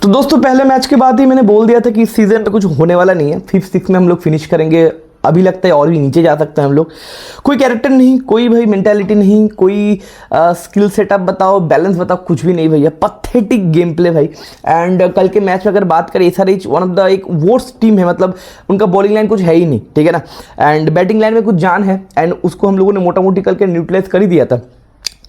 तो दोस्तों पहले मैच के बाद ही मैंने बोल दिया था कि इस सीजन में कुछ होने वाला नहीं है। 5th 6th में हम लोग फिनिश करेंगे। अभी लगता है और भी नीचे जा सकते हैं हम लोग। कोई कैरेक्टर नहीं, कोई भाई मेंटालिटी नहीं, कोई स्किल सेटअप बताओ, बैलेंस बताओ, कुछ भी नहीं भैया। पथेटिक गेम प्ले भाई। एंड कल के मैच में अगर बात करें, SRH वन ऑफ द एक वर्स्ट टीम है, मतलब उनका बॉलिंग लाइन कुछ है ही नहीं, ठीक है ना। एंड बैटिंग लाइन में कुछ जान है, एंड उसको हम लोगों ने मोटा मोटी कल के न्यूट्रलाइज कर ही दिया था।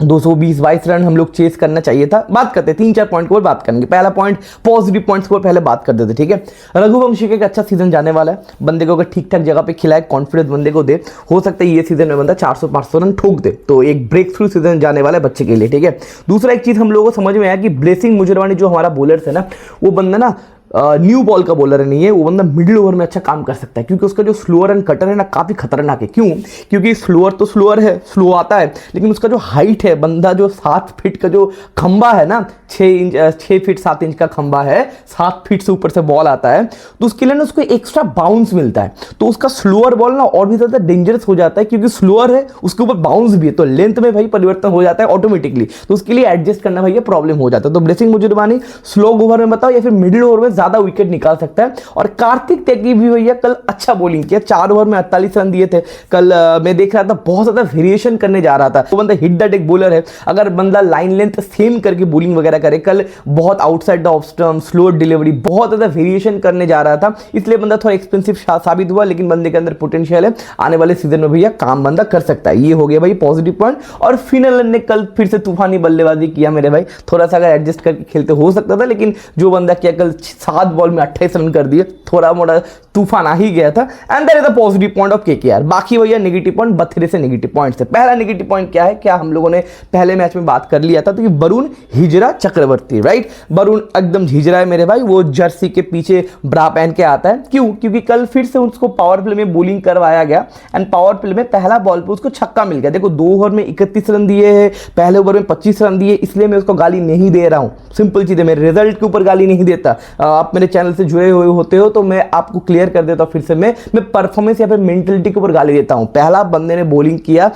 220-22 रन हम लोग चेस करना चाहिए था। बात करते हैं 3-4 पॉइंट को बात करेंगे। पहला पॉइंट पॉजिटिव पॉइंट्स को पहले बात कर देते, ठीक है। रघुवंशी का अच्छा सीजन जाने वाला है। बंदे को अगर ठीक ठाक जगह पे खिलाए, कॉन्फिडेंस बंदे को दे, हो सकता है ये सीजन में बंदा 400-500 रन ठोक दे। तो एक ब्रेक थ्रू सीजन जाने वाला है बच्चे के लिए, ठीक है। दूसरा एक चीज हम लोगों को समझ में आया कि ब्लेसिंग मुजरवानी जो हमारा बॉलर है ना, वो बंदा ना न्यू बॉल का बॉलर नहीं है। वो बंदा मिडिल ओवर में अच्छा काम कर सकता है, क्योंकि उसका जो स्लोअर एंड कटर है ना, काफ़ी खतरनाक है। क्यों? क्योंकि स्लोअर तो स्लोअर है, स्लो आता है, लेकिन उसका जो हाइट है, बंदा जो 7 फीट का जो खंबा है ना, 6 फीट 7 इंच का खंबा है, 7 फीट से ऊपर से बॉल आता है, तो उसके लिए ना उसको एक्स्ट्रा बाउंस मिलता है। तो उसका स्लोअर बॉल ना और भी ज़्यादा डेंजरस हो जाता है, क्योंकि स्लोअर है, उसके ऊपर बाउंस भी है, तो लेंथ में भाई परिवर्तन हो जाता है ऑटोमेटिकली। तो उसके लिए एडजस्ट करना भैया प्रॉब्लम हो जाता है। तो ब्लेसिंग मुजरवानी स्लो ओवर में बताओ या फिर मिडिल ओवर में ज़्यादा विकेट निकाल सकता है। और कार्तिक त्यागी भी भैया कल अच्छा बॉलिंग किया। 4 ओवर में 48 रन दिए थे। कल मैं देख रहा था बहुत ज्यादा वेरिएशन करने जा रहा था। वो बंदा हिट द डेक बॉलर है। अगर बंदा लाइन लेंथ सेम करके बॉलिंग वगैरह करे, कल बहुत outside the off stump, slow delivery, बहुत ज्यादा वेरिएशन करने जा रहा था, इसलिए बंदा थोड़ा एक्सपेंसिव साबित हुआ। लेकिन बंदे के अंदर पोटेंशियल है, आने वाले सीजन में भैया काम बंदा कर सकता है। ये हो गया भाई पॉजिटिव पॉइंट। और फिनल ने कल फिर से तूफानी बल्लेबाजी किया मेरे भाई। थोड़ा सा अगर एडजस्ट करके खेलते हो सकता था, लेकिन जो बंदा किया कल 7 बॉल में 28 रन कर दिए, थोड़ा मोड़ा तूफान आ ही गया था। And that is the positive point of KKR. बाकी भैया नेगेटिव पॉइंट बथेरे से नेगेटिव पॉइंट से। पहला नेगेटिव पॉइंट क्या है, क्या हम लोगों ने पहले मैच में बात कर लिया था, तो कि वरुण हिजरा चक्रवर्ती, राइट। वरुण एकदम हिजरा है मेरे भाई। वो जर्सी के पीछे ब्रा पहन के आता है। क्यों? क्योंकि कल फिर से उसको पावर प्ले में बॉलिंग करवाया गया, एंड पावर प्ले में पहला बॉल पे उसको छक्का मिल गया। देखो 2 ओवर में 31 रन दिए हैं, पहले ओवर में 25 रन दिए, इसलिए मैं उसको गाली नहीं दे रहा हूं। सिंपल चीज है, मैं रिजल्ट के ऊपर गाली नहीं देता। आप मेरे चैनल से जुड़े हुए होते हो तो मैं आपको क्लियर कर देता हूं। फिर से मैं परफॉर्मेंस या फिर मेंटलिटी के ऊपर गाली देता हूं। पहला बंदे ने बॉलिंग किया,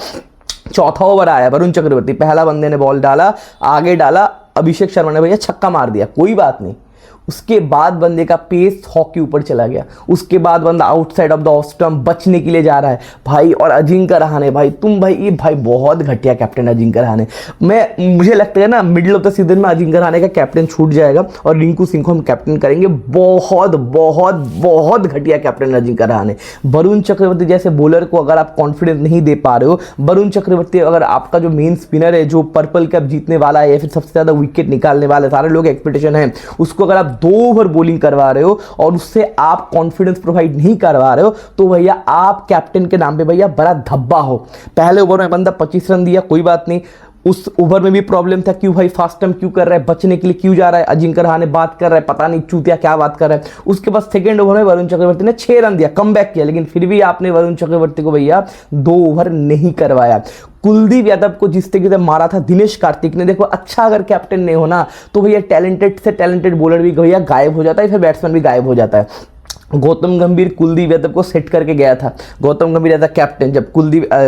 चौथा ओवर आया वरुण चक्रवर्ती, पहला बंदे ने बॉल डाला, आगे डाला, अभिषेक शर्मा ने भैया छक्का मार दिया, कोई बात नहीं। उसके बाद बंदे का पेस 100 के ऊपर चला गया। उसके बाद बंदा outside of the off stump बचने के लिए जा रहा है भाई। और अजिंक्य रहाणे भाई, तुम भाई ये भाई बहुत घटिया कैप्टन अजिंक्य रहाणे। मुझे लगता है ना मिडिल ऑफ द सीजन में अजिंक्य रहाणे का कैप्टन छूट जाएगा और रिंकू सिंह को हम कैप्टन करेंगे। बहुत बहुत बहुत घटिया कैप्टन अजिंक्य रहाणे। वरुण चक्रवर्ती जैसे बॉलर को अगर आप कॉन्फिडेंस नहीं दे पा रहे हो, वरुण चक्रवर्ती अगर आपका जो मेन स्पिनर है, जो पर्पल कैप जीतने वाला है या फिर सबसे ज्यादा विकेट निकालने वाला है, सारे लोग एक्सपेक्टेशन है, उसको अगर आप 2 ओवर बॉलिंग करवा रहे हो और उससे आप कॉन्फिडेंस प्रोवाइड नहीं करवा रहे हो, तो भैया आप कैप्टन के नाम पे भैया बड़ा धब्बा हो। पहले ओवर में बंदा 25 रन दिया, कोई बात नहीं। उस ओवर में भी प्रॉब्लम था, क्यों भाई फास्ट टर्म क्यों कर रहा है, बचने के लिए क्यों जा रहा है, अजिंक्य रहाणे बात कर रहा है, पता नहीं चूतिया क्या बात कर रहा है। उसके बाद सेकंड ओवर में वरुण चक्रवर्ती ने 6 रन दिया, कमबैक किया, लेकिन फिर भी आपने वरुण चक्रवर्ती को भैया 2 ओवर नहीं करवाया। कुलदीप यादव को जिस तरीके से मारा था दिनेश कार्तिक ने, देखो अच्छा अगर कैप्टन नहीं होना तो भैया टैलेंटेड से टैलेंटेड बॉलर भी भैया गायब हो जाता है, फिर बैट्समैन भी गायब हो जाता है। गौतम गंभीर कुलदीप यादव को सेट करके गया था। गौतम गंभीर एज अ कैप्टन, जब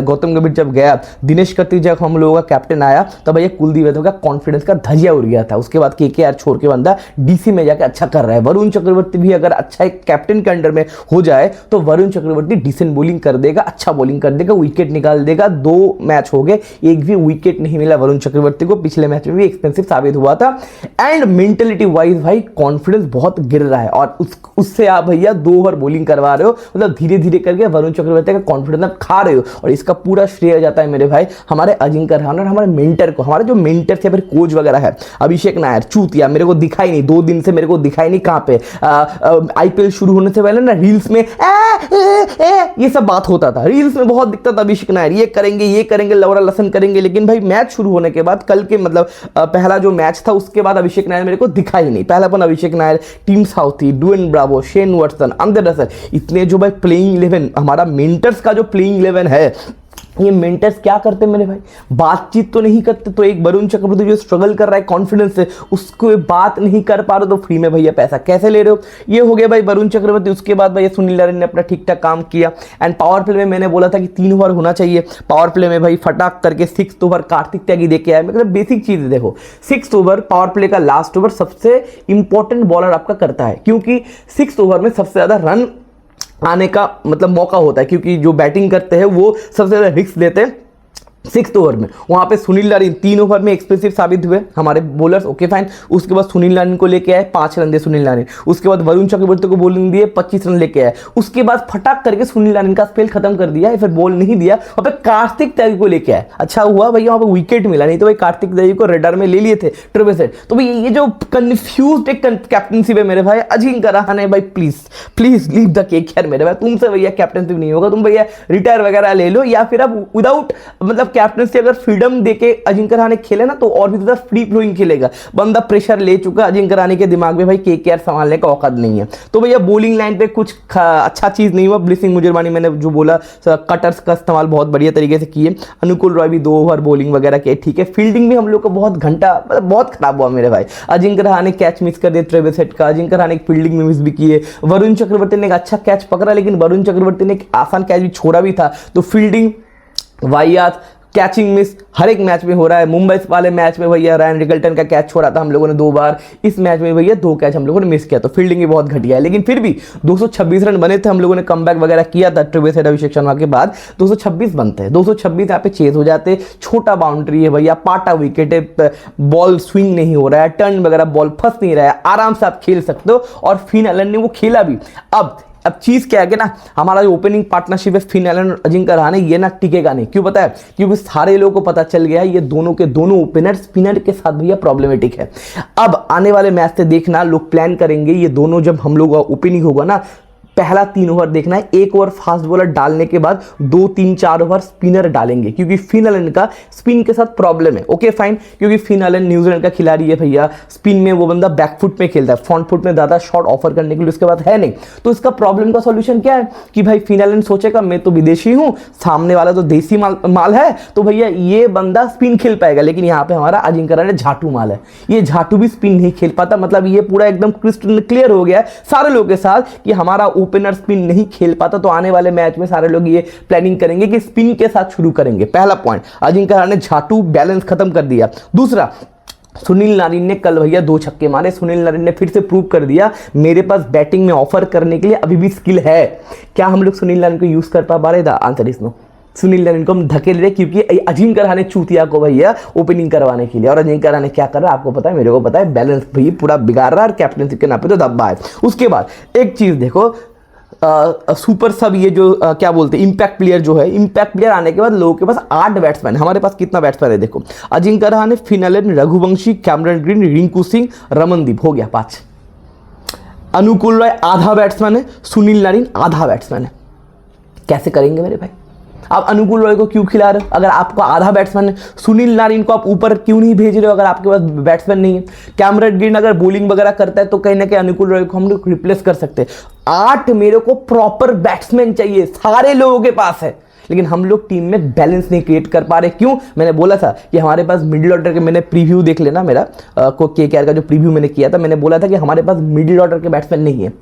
गौतम गंभीर जब गया, दिनेश कार्तिक जब हम लोगों का कैप्टन आया, तो भैया कुलदीप यादव का कॉन्फिडेंस का धजिया उड़ गया था। उसके बाद केकेआर छोड़ के बंदा डीसी में जाकर अच्छा कर रहा है। वरुण चक्रवर्ती भी अगर अच्छा एक कैप्टन के अंडर में हो जाए तो वरुण चक्रवर्ती डिसेंट बॉलिंग कर देगा, अच्छा बॉलिंग कर देगा, विकेट निकाल देगा। 2 मैच हो गए, एक भी विकेट नहीं मिला वरुण चक्रवर्ती को। पिछले मैच में भी एक्सपेंसिव साबित हुआ था। एंड मेंटलिटी वाइज भाई कॉन्फिडेंस बहुत गिर रहा है, और उससे आप भैया 2 ओवर बॉलिंग करवा रहे हो, मतलब धीरे धीरे करके वरुण चक्रवर्ती का कॉन्फिडेंस आप खा रहे हो। और इसका पूरा श्रेय जाता है मेरे भाई हमारे अजिंक्य रहाणे और हमारे मेंटर को। हमारे जो मेंटर थे, फिर कोच वगैरह है, अभिषेक नायर चूतिया, मेरे को दिखाई नहीं, 2 दिन से मेरे को दिखाई नहीं। कहां पे आईपीएल शुरू होने से पहले ना रील्स में ये सब बात होता था, रील्स में बहुत दिखता था अभिषेक नायर, ये करेंगे लवरा लसन करेंगे। लेकिन भाई मैच शुरू होने के बाद, कल के मतलब पहला जो मैच था उसके बाद अभिषेक नायर मेरे को दिखाई नहीं। पहला अपन Abhishek Nayar, Tim Southee, Dwayne Bravo, Shane Watson, अंदर इतने जो भाई प्लेइंग 11 हमारा मेंटर्स का जो प्लेइंग 11 है, ये मेंटर्स क्या करते हैं मेरे भाई, बातचीत तो नहीं करते। तो एक वरुण चक्रवर्ती जो स्ट्रगल कर रहा है कॉन्फिडेंस से, उसको बात नहीं कर पा रहे तो फ्री में भैया पैसा कैसे ले रहे हो। ये हो गया भाई वरुण चक्रवर्ती। उसके बाद भैया सुनील नारायण ने अपना ठीक ठाक काम किया। एंड पावर प्ले में मैंने बोला था कि 3 ओवर होना चाहिए। पावर प्ले में भाई फटाक करके 6 ओवर कार्तिक त्यागी देके आया। मतलब बेसिक चीज देखो, 6 ओवर पावर प्ले का लास्ट ओवर सबसे इंपॉर्टेंट बॉलर आपका करता है, क्योंकि 6 ओवर में सबसे ज्यादा रन आने का मतलब मौका होता है, क्योंकि जो बैटिंग करते हैं वो सबसे ज्यादा रिस्क लेते हैं 6 ओवर में। वहां पे सुनील नारायण 3 ओवर में एक्सप्रेसिव साबित हुए हमारे बॉलर्स, ओके फाइन। उसके बाद सुनील नारायण को लेके आए, 5 रन दिए सुनील नारायण। उसके बाद वरुण चक्रवर्ती को बॉलिंग दिए, 25 रन लेके आए। उसके बाद फटाक करके सुनील नारायण का स्पेल खत्म कर दिया, फिर बॉल नहीं दिया। वहां पे कार्तिक त्यागी को लेके आए। अच्छा हुआ भैया वहां पे विकेट मिला, नहीं तो भाई कार्तिक त्यागी को रेडर में ले लिए थे ट्रिपल सेट। तो भाई ये जो कंफ्यूज्ड कैप्टनशिप है मेरे भाई, अजिंक्य रहाणे भाई please please leave the cake यार मेरे भाई। तुमसे भैया कैप्टनशिप नहीं होगा, तुम भैया रिटायर वगैरह ले लो, या फिर अब विदाउट मतलब कैप्टन से अगर फ्रीडम देके अजिंक्य रहाणे खेले ना तो और भी ज्यादा फ्री फ्लोइंग खेलेगा। बंदा प्रेशर ले चुका, अजिंक्य रहाणे के दिमाग में भाई केकेआर संभालने का औकात नहीं है। तो भैया बॉलिंग लाइन पे कुछ अच्छा चीज नहीं हुआ। ब्लिसिंग मुजरबानी मैंने जो बोला, कटर्स का इस्तेमाल बहुत बढ़िया तरीके से किए। अनुकूल रॉय भी 2 ओवर बॉलिंग वगैरह किए, ठीक है। फील्डिंग भी हम लोग को बहुत घंटा मतलब बहुत खराब हुआ मेरे भाई। अजिंक्य रहाणे कैच मिस कर दिए ट्रेविस हेड का, अजिंक्य रहाणे फील्डिंग में मिस भी किए। वरुण चक्रवर्ती ने एक अच्छा कैच पकड़ा, लेकिन वरुण चक्रवर्ती ने एक आसान कैच भी छोड़ा भी था। तो फील्डिंग वाहियात, कैचिंग मिस हर एक मैच में हो रहा है। मुंबई वाले मैच में भैया रायन रिकल्टन का कैच छोड़ा था हम लोगों ने 2 बार। इस मैच में भैया 2 कैच हम लोगों ने मिस किया। तो फील्डिंग भी बहुत घटिया है, लेकिन फिर भी 226 रन बने थे। हम लोगों ने कमबैक वगैरह किया था ट्रिवेस हेड अभिषेक शर्मा के बाद। 226 बनते हैं, 226 यहाँ पे चेज हो जाते। छोटा बाउंड्री है भैया, पाटा विकेट है, बॉल स्विंग नहीं हो रहा है, टर्न वगैरह बॉल फंस नहीं रहा है, आराम से आप खेल सकते हो। और फिन एलन ने वो खेला भी। अब चीज क्या है कि ना, हमारा जो ओपनिंग पार्टनरशिप है फिन एलन और अजिंक्य रहाणे, ये ना टिकेगा नहीं। क्यों पता है? क्योंकि सारे लोगों को पता चल गया है ये दोनों के दोनों ओपनर स्पिनर के साथ भैया प्रॉब्लमेटिक है। अब आने वाले मैच से देखना, लोग प्लान करेंगे ये दोनों जब हम लोग ओपनिंग होगा ना, पहला 3 ओवर देखना है, 1 ओवर फास्ट बॉलर डालने के बाद 2, 3, 4 ओवर स्पिनर डालेंगे, क्योंकि फिन एलन का स्पिन के साथ प्रॉब्लम है। ओके फाइन, क्योंकि फिन एलन न्यूजीलैंड का खिलाड़ी है भैया, स्पिन में वो बंदा बैकफुट में खेलता है, फ्रंट फुट में ज्यादा शॉट ऑफर करने के लिए उसके बाद है नहीं। तो इसका प्रॉब्लम का सॉल्यूशन क्या है कि भाई फिन एलन सोचेगा मैं तो विदेशी हूं, सामने वाला तो देसी माल है, तो भैया ये बंदा स्पिन खेल पाएगा। लेकिन यहाँ पे हमारा अजिंक्य रहाणे झाटू माल है, ये झाटू भी स्पिन नहीं खेल पाता। मतलब ये पूरा एकदम क्रिस्टल क्लियर हो गया है सारे लोगों के साथ कि हमारा ओपनर स्पिन नहीं खेल पाता। तो आने वाले मैच में सारे लोग ये प्लानिंग करेंगे कि स्पिन के साथ शुरू करेंगे। पहला पॉइंट, अजिंक्य रहाणे झाटू बैलेंस खत्म कर दिया। दूसरा, सुनील नारायण ने कल भैया 2 छक्के मारे। सुनील नारायण ने फिर से प्रूव कर दिया मेरे पास बैटिंग में ऑफर करने के लिए अभी भी स्किल है। क्या हम लोग सुनील नारायण को यूज कर पा रहे? Answer is no. Sunil Narine को हम धकेल रहे क्योंकि अजिंक्य रहाणे चूतिया को भैया ओपनिंग करवाने के लिए। और अजिंक्य रहाणे क्या कर रहा है आपको पता है, मेरे को पता है, बैलेंस भैया पूरा बिगाड़ रहा है और कैप्टनशिप के नाम पे तो धब्बा है। उसके बाद एक चीज देखो, सुपर सब ये जो क्या बोलते हैं इंपैक्ट प्लेयर जो है, इंपैक्ट प्लेयर आने के बाद लोगों के पास 8 बैट्समैन, हमारे पास कितना बैट्समैन है देखो, Ajinkya Rahane, Finn Allen, Raghuvanshi, Cameron green, Rinku Singh, Ramandeep, हो गया 5। अनुकूल रॉय आधा बैट्समैन है, सुनील नारायण आधा बैट्समैन है। कैसे करेंगे मेरे भाई? आप अनुकूल रॉय को क्यों खिला रहे हो अगर आपको आधा बैट्समैन है? सुनील नारायण को आप ऊपर क्यों नहीं भेज रहे हो अगर आपके पास बैट्समैन नहीं है? कैमरन ग्रीन अगर बॉलिंग वगैरह करता है तो कहीं ना कहीं अनुकूल रॉय को हम लोग रिप्लेस कर सकते हैं। 8 मेरे को प्रॉपर बैट्समैन चाहिए, सारे लोगों के पास है, लेकिन हम लोग टीम में बैलेंस नहीं क्रिएट कर पा रहे। क्यों? मैंने बोला था कि हमारे पास मिडिल ऑर्डर के, मैंने प्रीव्यू देख लेना मेरा केकेआर का जो प्रीव्यू मैंने किया था, मैंने बोला था कि हमारे पास मिडिल ऑर्डर के बैट्समैन नहीं है,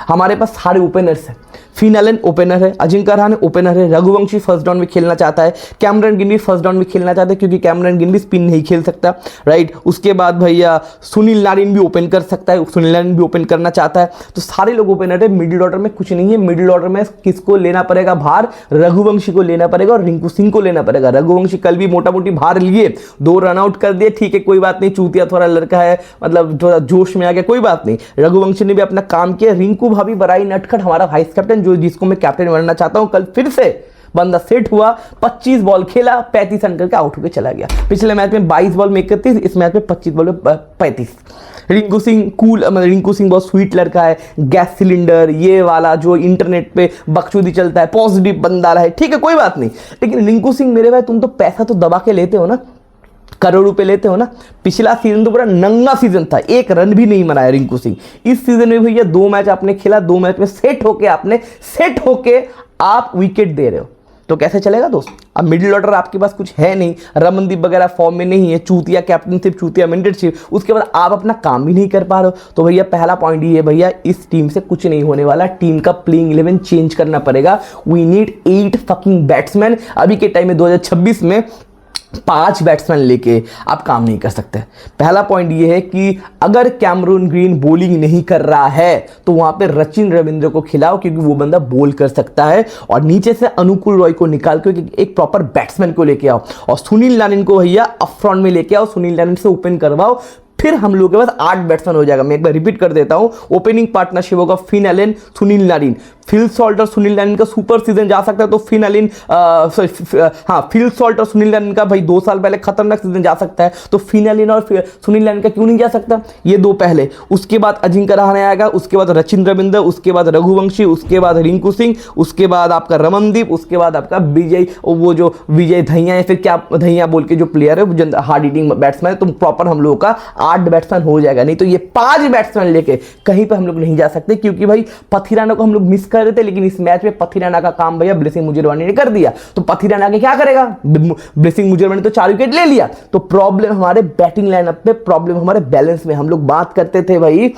हमारे पास सारे ओपनर्स हैं। फिन एलन ओपनर है, अजिंक्य रहाणे ओपनर है, रघुवंशी फर्स्ट डाउन में खेलना चाहता है, कैमरन ग्रीन भी फर्स्ट डाउन में खेलना चाहता है क्योंकि कैमरन ग्रीन भी स्पिन नहीं खेल सकता, राइट। उसके बाद भैया सुनील नारायण भी ओपन कर सकता है, सुनील नारायण भी ओपन करना चाहता है। तो सारे लोग ओपनर है, मिडिल ऑर्डर में कुछ नहीं है। मिडिल ऑर्डर में किसको लेना पड़ेगा भार? रघुवंशी को लेना पड़ेगा और रिंकू सिंह को लेना पड़ेगा। रघुवंशी कल भी मोटा मोटी भार लिए, 2 रन आउट कर दिए, ठीक है कोई बात नहीं, चूतिया थोड़ा लड़का है, मतलब थोड़ा जोश में आ गया, कोई बात नहीं। रघुवंशी ने भी अपना काम किया। रिंकू भाभी बराई नटखट हमारा वाइस कैप्टन, जो जिसको मैं कैप्टन बनना चाहता हूं, कल फिर से बंदा सेट हुआ, 25 बॉल खेला, 35 रन करके आउट होकर चला गया। पिछले मैच में 22 बॉल में 31, इस मैच में 25 बॉल में 35। रिंकू सिंह कूल, मतलब रिंकू सिंह बहुत स्वीट लड़का है, गैस सिलेंडर ये वाला जो इंटरनेट पे बकचोदी चलता है, पॉजिटिव बंदा रहा है, ठीक है कोई बात नहीं। लेकिन रिंकू सिंह मेरे भाई, तुम तो पैसा तो दबा के लेते हो ना, करोड़ रुपए लेते हो ना। पिछला सीजन तो पूरा नंगा सीजन था, 1 रन भी नहीं बनाया रिंकू सिंह। इस सीजन में भैया 2 मैच आपने खेला, 2 मैच में सेट होके आप विकेट दे रहे हो। तो कैसे चलेगा दोस्त। अब मिडिल ऑर्डर आपके पास कुछ है नहीं, रमनदीप वगैरह फॉर्म में नहीं है, चूतिया कैप्टनशिप, चूतिया मेंटरशिप, उसके बाद आप अपना काम भी नहीं कर पा रहे हो। तो भैया पहला पॉइंट ये है भैया, इस टीम से कुछ नहीं होने वाला, टीम का प्लेइंग 11 चेंज करना पड़ेगा। We need 8 fucking batsman. अभी के टाइम में 2026 में 5 बैट्समैन लेके आप काम नहीं कर सकते। पहला पॉइंट ये है कि अगर कैमरून ग्रीन बॉलिंग नहीं कर रहा है तो वहां पे रचिन रविंद्र को खिलाओ, क्योंकि वो बंदा बॉल कर सकता है, और नीचे से अनुकूल रॉय को निकाल के एक प्रॉपर बैट्समैन को लेके आओ, और सुनील नारिन को भैया अप फ्रंट में लेके आओ, सुनील नारिन से ओपन करवाओ, फिर हम लोग के पास 8 बैट्समैन हो जाएगा। मैं एक बार रिपीट कर देता हूं, ओपनिंग पार्टनरशिप होगा Finn Allen, Sunil Narin. Phil Salt और सुनील नारिन का सुपर सीजन जा सकता है, तो फिन एलन फिल सॉल्ट और सुनील नारिन का भाई 2 साल पहले खतरनाक सीजन जा सकता है, तो फिन एलन और सुनील नारिन का क्यों नहीं जा सकता, ये 2 पहले। उसके बाद अजिंक्य रहाणे आएगा, उसके बाद रचिन रविंद्र, उसके बाद रघुवंशी, उसके बाद रिंकू सिंह, उसके बाद आपका रमनदीप, उसके बाद आपका विजय, वो जो विजय धैया या फिर क्या धैया बोल के जो प्लेयर है, हार्ड हिटिंग बैट्समैन है, तो प्रॉपर हम लोगों का 8 बैट्समैन हो जाएगा। नहीं तो ये 5 बैट्समैन लेके कहीं पर हम लोग नहीं जा सकते, क्योंकि भाई पथिराना को हम लोग मिस कर रहे थे, लेकिन इस मैच में पथिराना का काम भैया ब्लेसिंग मुजरवानी ने कर दिया। तो पथिराना के क्या करेगा, ब्लेसिंग मुजरवानी तो 4 विकेट ले लिया। तो प्रॉब्लम हमारे बैटिंग लाइनअप पे, प्रॉब्लम हमारे बैलेंस में। हम लोग बात करते थे भाई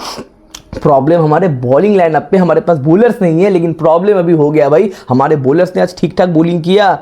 प्रॉब्लम हमारे बॉलिंग लाइनअप पे, हमारे पास बॉलर्स नहीं है, लेकिन प्रॉब्लम अभी हो गया भाई, हमारे बॉलर्स ने आज ठीक ठाक बॉलिंग किया,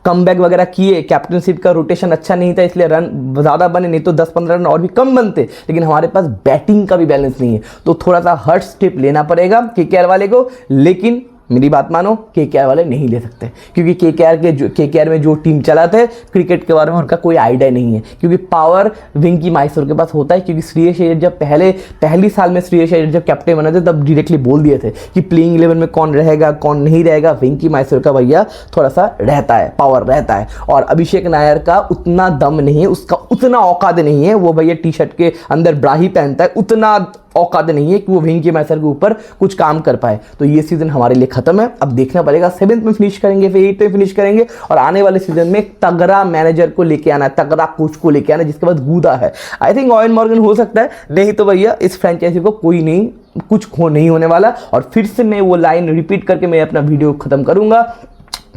कमबैक वगैरह किए, कैप्टनशिप का रोटेशन अच्छा नहीं था इसलिए रन ज़्यादा बने, नहीं तो 10-15 रन और भी कम बनते, लेकिन हमारे पास बैटिंग का भी बैलेंस नहीं है। तो थोड़ा सा हर्ट स्टेप लेना पड़ेगा केकेआर वाले को, लेकिन मेरी बात मानो केकेआर वाले नहीं ले सकते, क्योंकि केकेआर में जो टीम चलाते हैं क्रिकेट के बारे में उनका कोई आइडिया नहीं है, क्योंकि पावर विंकी माइसोर के पास होता है। क्योंकि श्रेयस अय्यर जब पहली साल में श्रेयस अय्यर जब कैप्टन बने थे, तब डायरेक्टली बोल दिए थे कि प्लेइंग 11 में कौन रहेगा कौन नहीं रहेगा। विंकी माइसोर का भैया थोड़ा सा रहता है, पावर रहता है, और अभिषेक नायर का उतना दम नहीं है, उसका उतना औकात नहीं है, वो भैया टी शर्ट के अंदर ब्राही पहनता है, उतना औकात नहीं है कि वो विंकी माइसोर के ऊपर कुछ काम कर पाए। तो ये सीजन हमारे लिए खत्म है, अब देखना पड़ेगा 7th में फिनिश करेंगे, फिर 8th में फिनिश करेंगे, और आने वाले सीजन में तगड़ा मैनेजर को लेके आना है, तगड़ा कोच को लेके आना है, जिसके बाद गूदा है। आई थिंक ऑयन मॉर्गन हो सकता है, नहीं तो भैया इस फ्रेंचाइजी को कोई नहीं, कुछ नहीं होने वाला। और फिर से मैं वो लाइन रिपीट करके मैं अपना वीडियो खत्म करूंगा,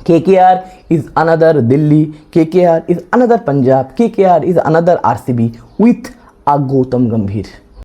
KKR is another Delhi, KKR is another Punjab, KKR is another RCB with a Gautam Gambhir।